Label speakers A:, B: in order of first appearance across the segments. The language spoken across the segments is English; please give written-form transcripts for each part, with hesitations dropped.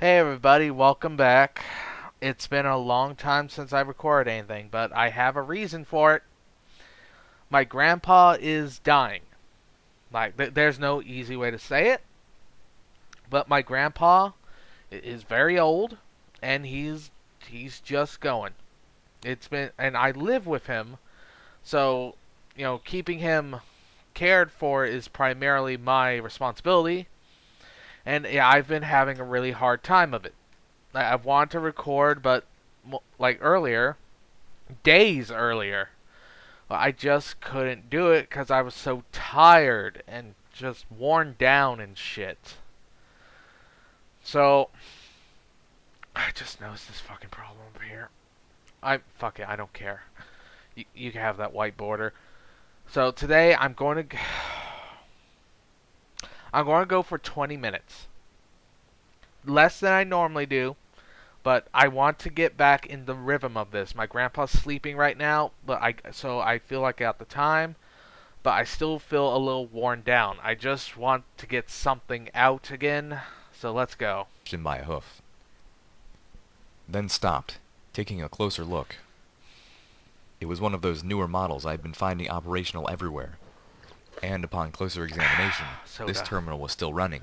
A: Hey everybody, welcome back. It's been a long time since I recorded anything, but I have a reason for it. My grandpa is dying. There's no easy way to say it, but my grandpa is very old, and he's just going. And I live with him, so keeping him cared for is primarily my responsibility. And yeah, I've been having a really hard time of it. I've wanted to record, but like earlier, days earlier, I just couldn't do it because I was so tired and just worn down and shit. So I just noticed this fucking problem over here. Fuck it, I don't care. You can have that white border. So today I'm going to go for 20 minutes, less than I normally do. But I want to get back in the rhythm of this. My grandpa's sleeping right now, so I feel like I got the time, but I still feel a little worn down. I just want to get something out again, so let's go.
B: In by a hoof. Then stopped, taking a closer look. It was one of those newer models I had been finding operational everywhere, and upon closer examination, this terminal was still running.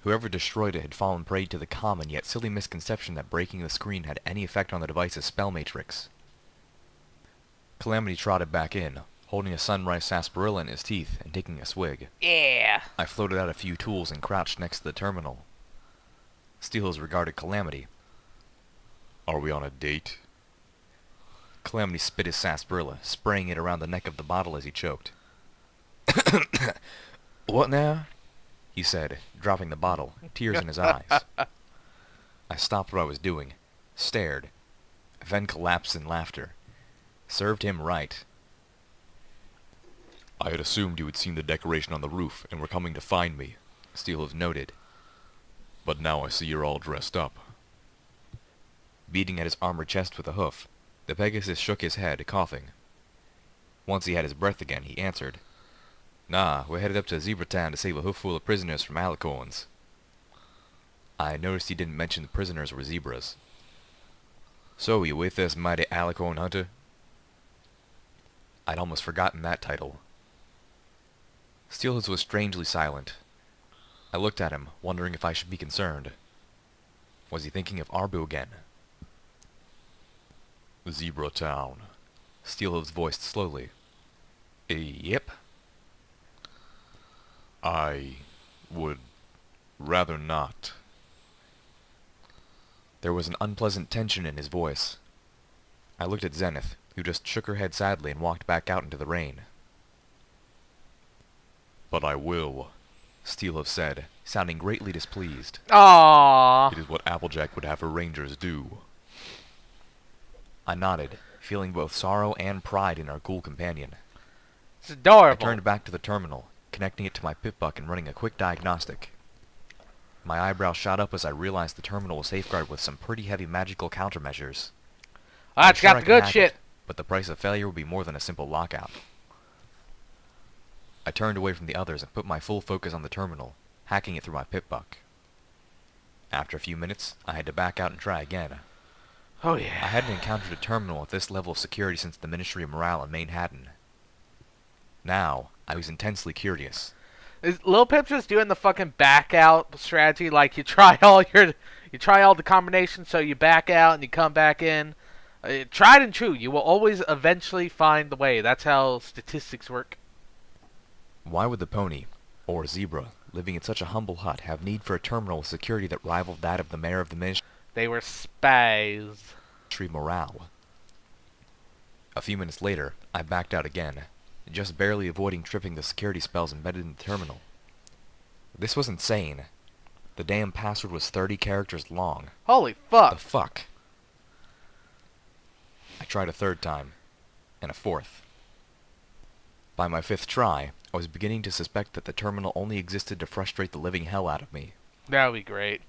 B: Whoever destroyed it had fallen prey to the common yet silly misconception that breaking the screen had any effect on the device's spell matrix. Calamity trotted back in, holding a sunrise sarsaparilla in his teeth and taking a swig.
A: Yeah.
B: I floated out a few tools and crouched next to the terminal. Steelers regarded Calamity. "Are we on a date?" Calamity spit his sarsaparilla, spraying it around the neck of the bottle as he choked. "What now?" he said, dropping the bottle, tears in his eyes. I stopped what I was doing, stared, then collapsed in laughter. Served him right. "I had assumed you had seen the decoration on the roof and were coming to find me," Steelhooves noted. "But now I see you're all dressed up." Beating at his armored chest with a hoof, the Pegasus shook his head, coughing. Once he had his breath again, he answered, "Nah, we're headed up to Zebra Town to save a hoofful of prisoners from alicorns." I noticed he didn't mention the prisoners were zebras. "So you with us, mighty alicorn hunter?" I'd almost forgotten that title. Steelhooves was strangely silent. I looked at him, wondering if I should be concerned. Was he thinking of Arbu again? "Zebra Town," Steelhooves voiced slowly. "Yep." "I would rather not." There was an unpleasant tension in his voice. I looked at Zenith, who just shook her head sadly and walked back out into the rain. "But I will," Steelhooves said, sounding greatly displeased.
A: Aww.
B: "It is what Applejack would have her rangers do." I nodded, feeling both sorrow and pride in our ghoul companion.
A: It's adorable.
B: I turned back to the terminal, connecting it to my pip-buck and running a quick diagnostic. My eyebrow shot up as I realized the terminal was safeguarded with some pretty heavy magical countermeasures.
A: It's got the good shit.
B: But the price of failure would be more than a simple lockout. I turned away from the others and put my full focus on the terminal, hacking it through my pip-buck. After a few minutes, I had to back out and try again.
A: Oh yeah.
B: I hadn't encountered a terminal with this level of security since the Ministry of Morale in Manhattan. Now, I was intensely curious.
A: Is Lil Pip just doing the fucking back out strategy? Like you try all the combinations, so you back out and you come back in. Tried and true. You will always eventually find the way. That's how statistics work.
B: Why would the pony, or zebra, living in such a humble hut have need for a terminal with security that rivaled that of the mayor of the Ministry
A: They were spies.
B: of Morale? A few minutes later, I backed out again, just barely avoiding tripping the security spells embedded in the terminal. This was insane. The damn password was 30 characters long.
A: Holy fuck.
B: The fuck? I tried a third time, and a fourth. By my fifth try, I was beginning to suspect that the terminal only existed to frustrate the living hell out of me.
A: That would be great.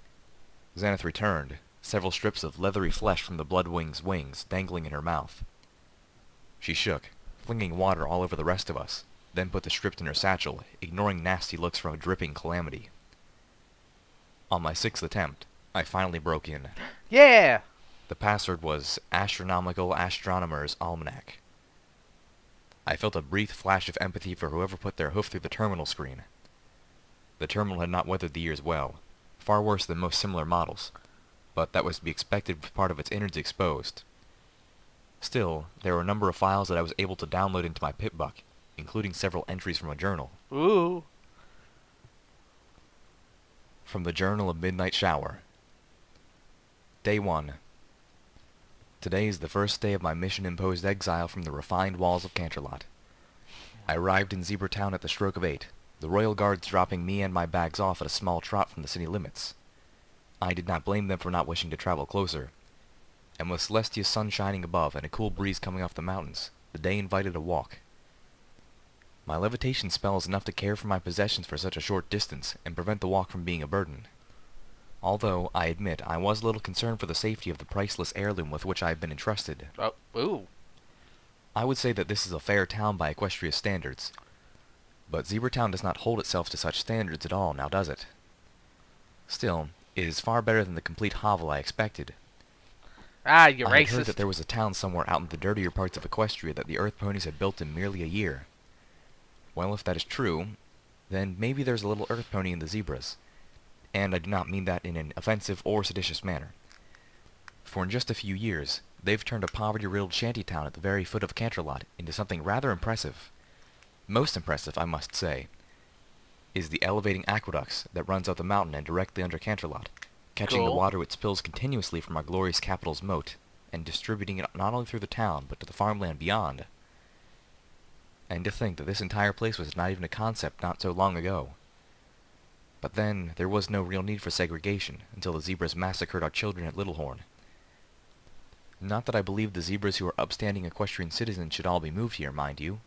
B: Zenith returned, several strips of leathery flesh from the Bloodwing's wings dangling in her mouth. She shook, flinging water all over the rest of us, then put the strips in her satchel, ignoring nasty looks from a dripping Calamity. On my 6th attempt, I finally broke in.
A: Yeah!
B: The password was Astronomical Astronomer's Almanac. I felt a brief flash of empathy for whoever put their hoof through the terminal screen. The terminal had not weathered the years well, far worse than most similar models, but that was to be expected with part of its innards exposed. Still, there were a number of files that I was able to download into my PipBuck, including several entries from a journal.
A: Ooh.
B: From the Journal of Midnight Shower. Day 1. Today is the first day of my mission-imposed exile from the refined walls of Canterlot. I arrived in Zebra Town at the stroke of 8, the royal guards dropping me and my bags off at a small trot from the city limits. I did not blame them for not wishing to travel closer, and with Celestia's sun shining above and a cool breeze coming off the mountains, the day invited a walk. My levitation spell is enough to care for my possessions for such a short distance and prevent the walk from being a burden. Although, I admit, I was a little concerned for the safety of the priceless heirloom with which I have been entrusted.
A: Oh, ooh.
B: I would say that this is a fair town by Equestria standards, but Zebra Town does not hold itself to such standards at all, now does it? Still, it is far better than the complete hovel I expected.
A: Ah, you
B: I had
A: racist.
B: heard that there was a town somewhere out in the dirtier parts of Equestria that the Earth ponies had built in merely a year. Well, if that is true, then maybe there's a little Earth pony in the zebras. And I do not mean that in an offensive or seditious manner. For in just a few years, they've turned a poverty-riddled shanty town at the very foot of Canterlot into something rather impressive. Most impressive, I must say, is the elevating aqueducts that runs up the mountain and directly under Canterlot, catching the
A: Cool.
B: water it spills continuously from our glorious capital's moat, and distributing it not only through the town, but to the farmland beyond. And to think that this entire place was not even a concept not so long ago. But then, there was no real need for segregation until the zebras massacred our children at Littlehorn. Not that I believe the zebras who are upstanding equestrian citizens should all be moved here, mind you.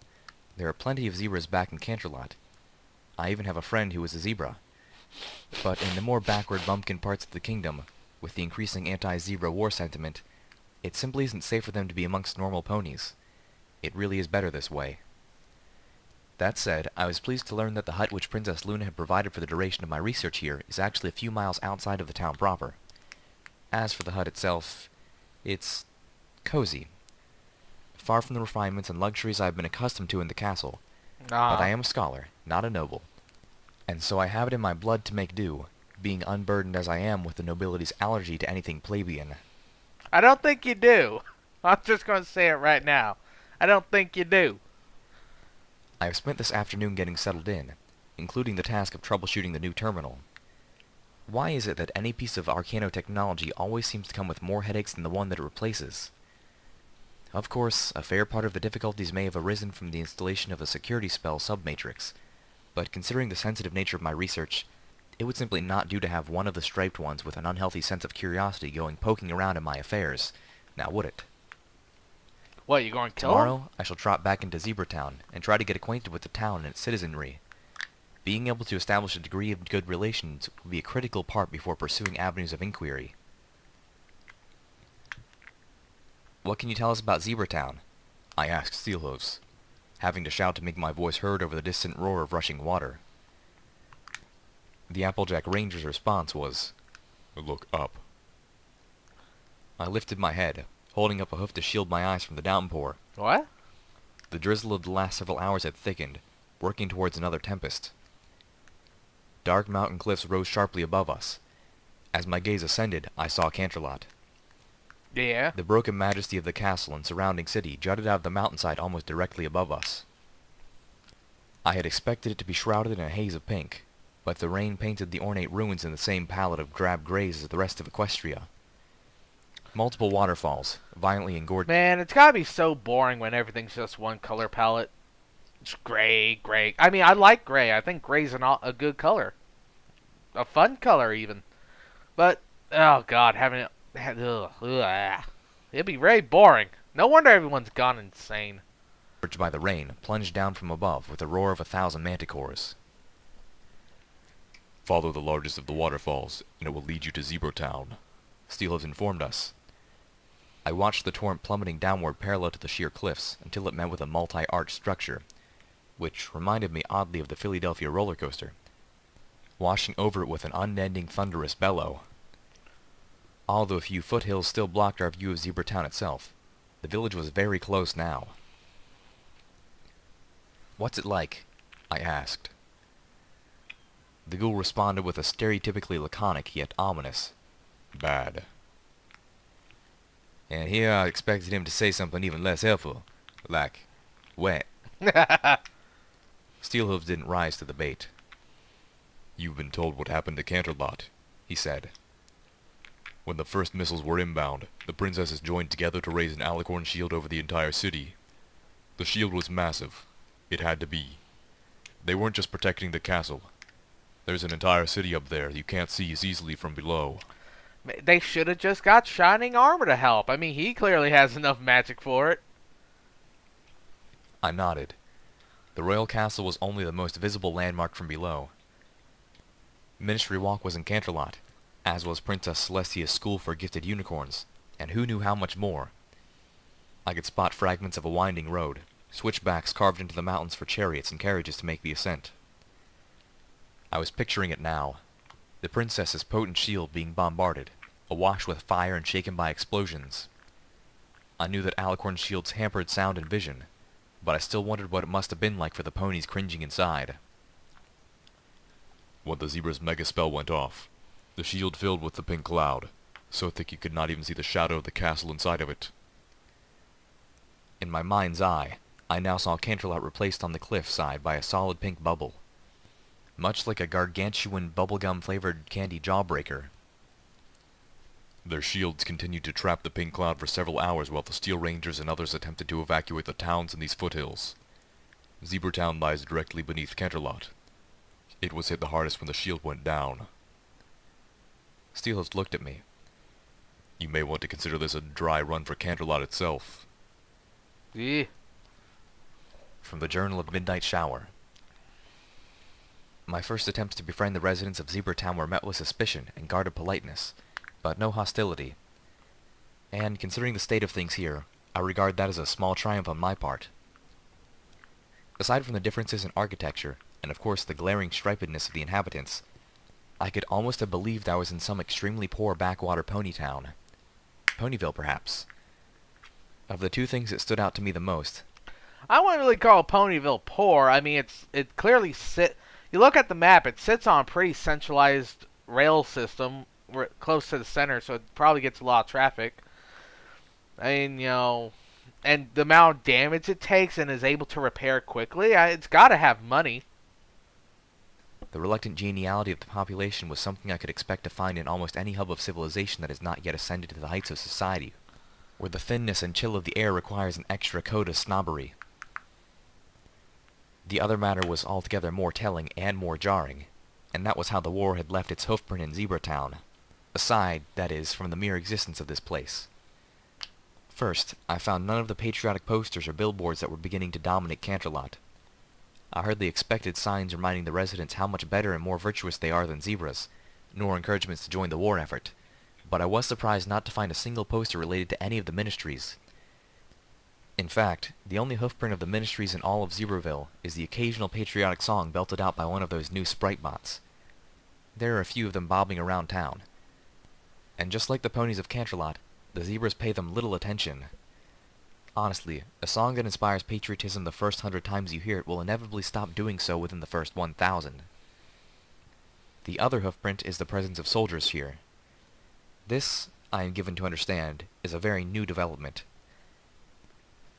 B: There are plenty of zebras back in Canterlot. I even have a friend who is a zebra. But in the more backward bumpkin parts of the kingdom, with the increasing anti-zebra war sentiment, it simply isn't safe for them to be amongst normal ponies. It really is better this way. That said, I was pleased to learn that the hut which Princess Luna had provided for the duration of my research here is actually a few miles outside of the town proper. As for the hut itself, it's cozy. Far from the refinements and luxuries I have been accustomed to in the castle, but I am a scholar, not a noble, and so I have it in my blood to make do, being unburdened as I am with the nobility's allergy to anything plebeian.
A: I don't think you do. I'm just going to say it right now. I don't think you do.
B: I have spent this afternoon getting settled in, including the task of troubleshooting the new terminal. Why is it that any piece of arcano-technology always seems to come with more headaches than the one that it replaces? Of course, a fair part of the difficulties may have arisen from the installation of a security spell submatrix, but considering the sensitive nature of my research, it would simply not do to have one of the striped ones with an unhealthy sense of curiosity going poking around in my affairs, now would it?
A: What, you going to kill him?
B: Tomorrow, I shall trot back into Zebra Town and try to get acquainted with the town and its citizenry. Being able to establish a degree of good relations will be a critical part before pursuing avenues of inquiry. What can you tell us about Zebra Town? I asked Steelhooves, having to shout to make my voice heard over the distant roar of rushing water. The Applejack Ranger's response was, "Look up." I lifted my head, holding up a hoof to shield my eyes from the downpour.
A: What?
B: The drizzle of the last several hours had thickened, working towards another tempest. Dark mountain cliffs rose sharply above us. As my gaze ascended, I saw Canterlot.
A: Yeah.
B: The broken majesty of the castle and surrounding city jutted out of the mountainside almost directly above us. I had expected it to be shrouded in a haze of pink, but the rain painted the ornate ruins in the same palette of drab grays as the rest of Equestria. Multiple waterfalls, violently engorged.
A: Man, it's gotta be so boring when everything's just one color palette. It's gray, gray. I mean, I like gray. I think gray's a good color. A fun color, even. But, oh god, having it... It'd be very boring. No wonder everyone's gone insane.
B: By the rain, plunged down from above with the roar of 1,000 manticores. "Follow the largest of the waterfalls, and it will lead you to Zebra Town," Steelhooves informed us. I watched the torrent plummeting downward parallel to the sheer cliffs until it met with a multi-arch structure, which reminded me oddly of the Philadelphia roller coaster. washing over it with an unending thunderous bellow. Although a few foothills still blocked our view of Zebra Town itself, the village was very close now. "What's it like?" I asked. The ghoul responded with a stereotypically laconic yet ominous, "Bad." And here I expected him to say something even less helpful, like, "wet." Steelhooves didn't rise to the bait. "You've been told what happened to Canterlot," he said. "When the first missiles were inbound, the princesses joined together to raise an alicorn shield over the entire city. The shield was massive. It had to be. They weren't just protecting the castle. There's an entire city up there you can't see as easily from below."
A: They should have just got Shining Armor to help. I mean, he clearly has enough magic for it.
B: I nodded. The royal castle was only the most visible landmark from below. Ministry Walk was in Canterlot, as was Princess Celestia's school for gifted unicorns, and who knew how much more. I could spot fragments of a winding road, switchbacks carved into the mountains for chariots and carriages to make the ascent. I was picturing it now. The princess's potent shield being bombarded, awash with fire and shaken by explosions. I knew that alicorn shields hampered sound and vision, but I still wondered what it must have been like for the ponies cringing inside. "When the zebra's mega spell went off, the shield filled with the pink cloud, so thick you could not even see the shadow of the castle inside of it." In my mind's eye, I now saw Canterlot replaced on the cliff side by a solid pink bubble, much like a gargantuan bubblegum-flavored candy jawbreaker. "Their shields continued to trap the pink cloud for several hours while the Steel Rangers and others attempted to evacuate the towns in these foothills. Zebra Town lies directly beneath Canterlot. It was hit the hardest when the shield went down." Steelhooves looked at me. "You may want to consider this a dry run for Canterlot itself."
A: Yeah.
B: From the Journal of Midnight Shower. My first attempts to befriend the residents of Zebra Town were met with suspicion and guarded politeness, but no hostility. And considering the state of things here, I regard that as a small triumph on my part. Aside from the differences in architecture, and of course the glaring stripedness of the inhabitants, I could almost have believed I was in some extremely poor backwater pony town. Ponyville, perhaps. Of the two things that stood out to me the most,
A: I wouldn't really call Ponyville poor. I mean, it clearly You look at the map; it sits on a pretty centralized rail system, close to the center, so it probably gets a lot of traffic. I mean, and the amount of damage it takes and is able to repair quickly, it's got to have money.
B: the reluctant geniality of the population was something I could expect to find in almost any hub of civilization that has not yet ascended to the heights of society, where the thinness and chill of the air requires an extra coat of snobbery. The other matter was altogether more telling and more jarring, and that was how the war had left its hoofprint in Zebra Town, aside, that is, from the mere existence of this place. First, I found none of the patriotic posters or billboards that were beginning to dominate Canterlot. I hardly expected signs reminding the residents how much better and more virtuous they are than zebras, nor encouragements to join the war effort, but I was surprised not to find a single poster related to any of the ministries. In fact, the only hoofprint of the ministries in all of Zebraville is the occasional patriotic song belted out by one of those new sprite bots. There are a few of them bobbing around town. And just like the ponies of Canterlot, the zebras pay them little attention. Honestly, a song that inspires patriotism the first 100 times you hear it will inevitably stop doing so within the first 1,000. The other hoofprint is the presence of soldiers here. This, I am given to understand, is a very new development.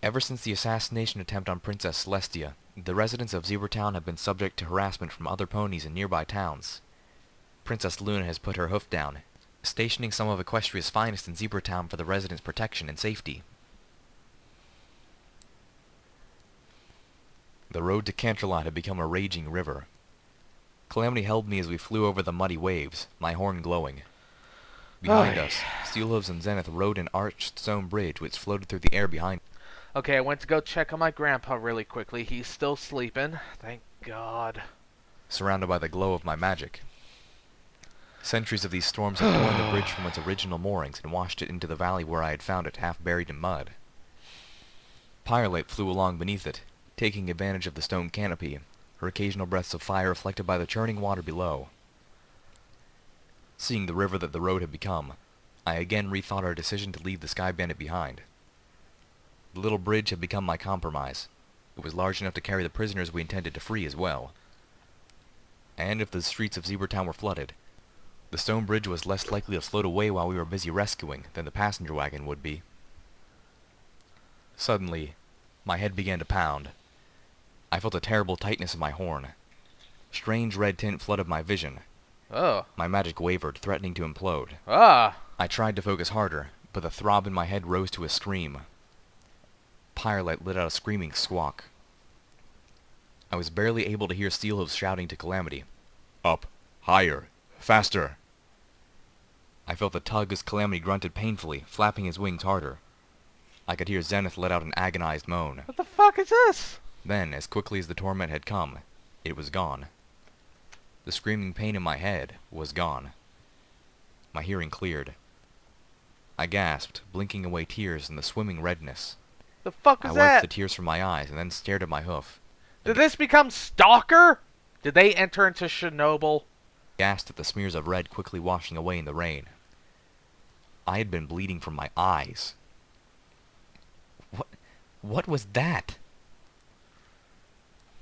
B: Ever since the assassination attempt on Princess Celestia, the residents of Zebra Town have been subject to harassment from other ponies in nearby towns. Princess Luna has put her hoof down, stationing some of Equestria's finest in Zebra Town for the residents' protection and safety. The road to Canterlot had become a raging river. Calamity held me as we flew over the muddy waves, my horn glowing. Behind us, Steelhooves and Zenith rode an arched stone bridge which floated through the air behind.
A: Okay, I went to go check on my grandpa really quickly. He's still sleeping. Thank God.
B: Surrounded by the glow of my magic. Centuries of these storms had torn the bridge from its original moorings and washed it into the valley where I had found it, half buried in mud. Pyrelite flew along beneath it, taking advantage of the stone canopy, her occasional breaths of fire reflected by the churning water below. Seeing the river that the road had become, I again rethought our decision to leave the Sky Bandit behind. The little bridge had become my compromise. It was large enough to carry the prisoners we intended to free as well. And if the streets of Zebratown were flooded, the stone bridge was less likely to float away while we were busy rescuing than the passenger wagon would be. Suddenly, my head began to pound. I felt a terrible tightness in my horn. Strange red tint flooded my vision.
A: Oh.
B: My magic wavered, threatening to implode.
A: Ah.
B: I tried to focus harder, but the throb in my head rose to a scream. Firelight let out a screaming squawk. I was barely able to hear Steelhooves shouting to Calamity. Up! Higher! Faster! I felt the tug as Calamity grunted painfully, flapping his wings harder. I could hear Zenith let out an agonized moan.
A: What the fuck is this?
B: Then, as quickly as the torment had come, it was gone. The screaming pain in my head was gone. My hearing cleared. I gasped, blinking away tears in the swimming redness.
A: The fuck
B: I
A: is
B: wiped
A: that?
B: the tears from my eyes and then stared at my hoof.
A: Did this become Stalker? Did they enter into Chernobyl?
B: Gasped at the smears of red quickly washing away in the rain. I had been bleeding from my eyes. What was that?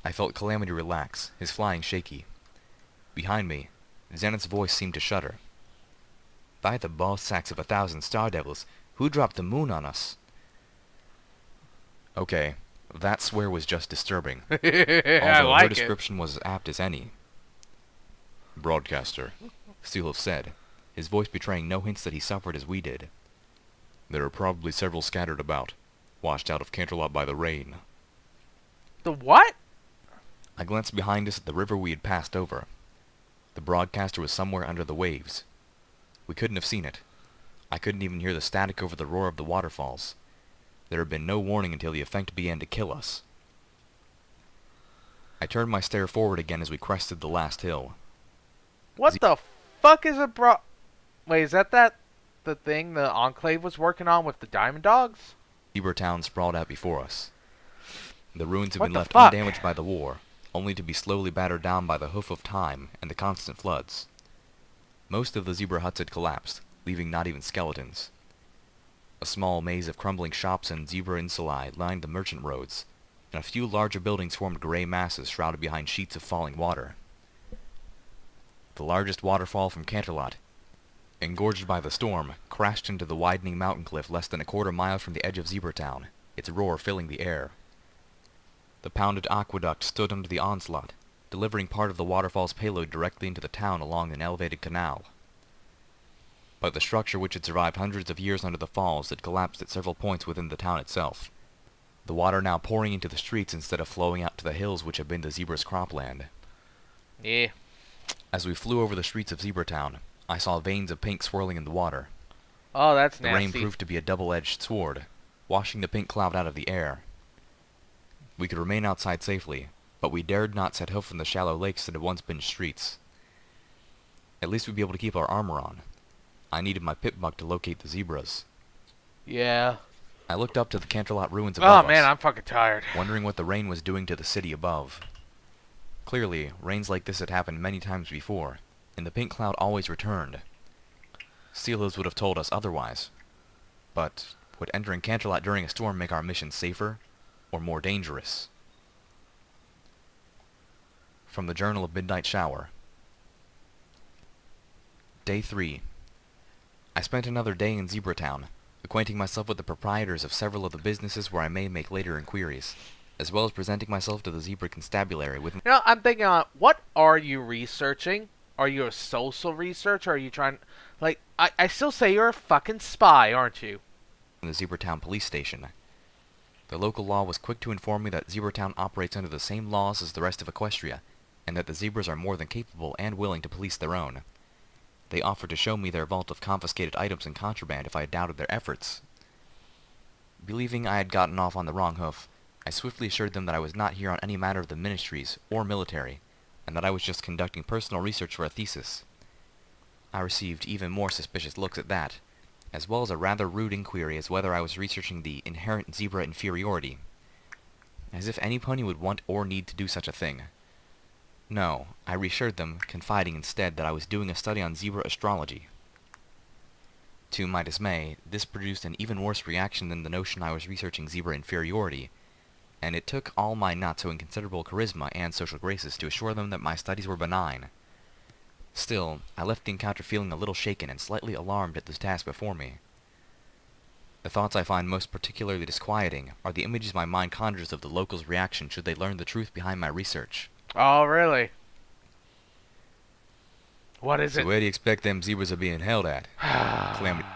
B: I felt Calamity relax, his flying shaky. Behind me, Zenith's voice seemed to shudder. By the ball sacks of 1,000 Star Devils, who dropped the moon on us? Okay, that swear was just disturbing,
A: I
B: although
A: like
B: her
A: it.
B: description was as apt as any. Broadcaster, Steelhoof said, his voice betraying no hints that he suffered as we did. There are probably several scattered about, washed out of Canterlot by the rain.
A: The what?
B: I glanced behind us at the river we had passed over. The broadcaster was somewhere under the waves. We couldn't have seen it. I couldn't even hear the static over the roar of the waterfalls. There had been no warning until the effect began to kill us. I turned my stare forward again as we crested the last hill.
A: What the fuck is a Wait, is that the thing the Enclave was working on with the Diamond Dogs?
B: Zebratown sprawled out before us. The ruins had
A: What
B: been
A: the
B: left
A: fuck?
B: undamaged by the war, only to be slowly battered down by the hoof of time and the constant floods. Most of the zebra huts had collapsed, leaving not even skeletons. A small maze of crumbling shops and zebra insulae lined the merchant roads, and a few larger buildings formed gray masses shrouded behind sheets of falling water. The largest waterfall from Canterlot, engorged by the storm, crashed into the widening mountain cliff less than a quarter mile from the edge of Zebratown, its roar filling the air. The pounded aqueduct stood under the onslaught, delivering part of the waterfall's payload directly into the town along an elevated canal. But the structure which had survived hundreds of years under the falls had collapsed at several points within the town itself, the water now pouring into the streets instead of flowing out to the hills which had been the zebra's cropland.
A: Yeah.
B: As we flew over the streets of Zebratown, I saw veins of pink swirling in the water.
A: Oh, that's
B: The rain
A: nasty.
B: proved to be a double-edged sword, washing the pink cloud out of the air. We could remain outside safely, but we dared not set hoof in the shallow lakes that had once been streets. At least we'd be able to keep our armor on. I needed my pip-buck to locate the zebras.
A: Yeah.
B: I looked up to the Canterlot ruins above
A: Oh man,
B: us,
A: I'm fucking tired.
B: wondering what the rain was doing to the city above. Clearly, rains like this had happened many times before, and the pink cloud always returned. Steelhooves would have told us otherwise. But would entering Canterlot during a storm make our mission safer, or more dangerous? From the Journal of Midnight Shower. Day 3. I spent another day in Zebratown, acquainting myself with the proprietors of several of the businesses where I may make later inquiries, as well as presenting myself to the Zebra Constabulary with...
A: You know, I'm thinking, what are you researching? Are you a social researcher? Are you trying... Like, I still say you're a fucking spy, aren't you?
B: the Zebratown police station. The local law was quick to inform me that Zebratown operates under the same laws as the rest of Equestria, and that the zebras are more than capable and willing to police their own. They offered to show me their vault of confiscated items and contraband if I doubted their efforts. Believing I had gotten off on the wrong hoof, I swiftly assured them that I was not here on any matter of the ministries or military, and that I was just conducting personal research for a thesis. I received even more suspicious looks at that, as well as a rather rude inquiry as whether I was researching the inherent zebra inferiority. As if any pony would want or need to do such a thing. No, I reassured them, confiding instead that I was doing a study on zebra astrology. To my dismay, this produced an even worse reaction than the notion I was researching zebra inferiority, and it took all my not so inconsiderable charisma and social graces to assure them that my studies were benign. Still, I left the encounter feeling a little shaken and slightly alarmed at the task before me. The thoughts I find most particularly disquieting are the images my mind conjures of the locals' reaction should they learn the truth behind my research.
A: Oh, really? What is
B: So
A: it?
B: where do you expect them zebras are being held at? Calamity.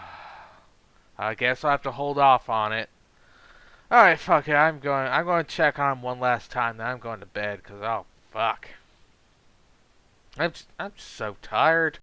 A: I guess I'll have to hold off on it. Alright, fuck it. I'm going to check on him one last time, then I'm going to bed, because, oh, fuck. I'm so tired.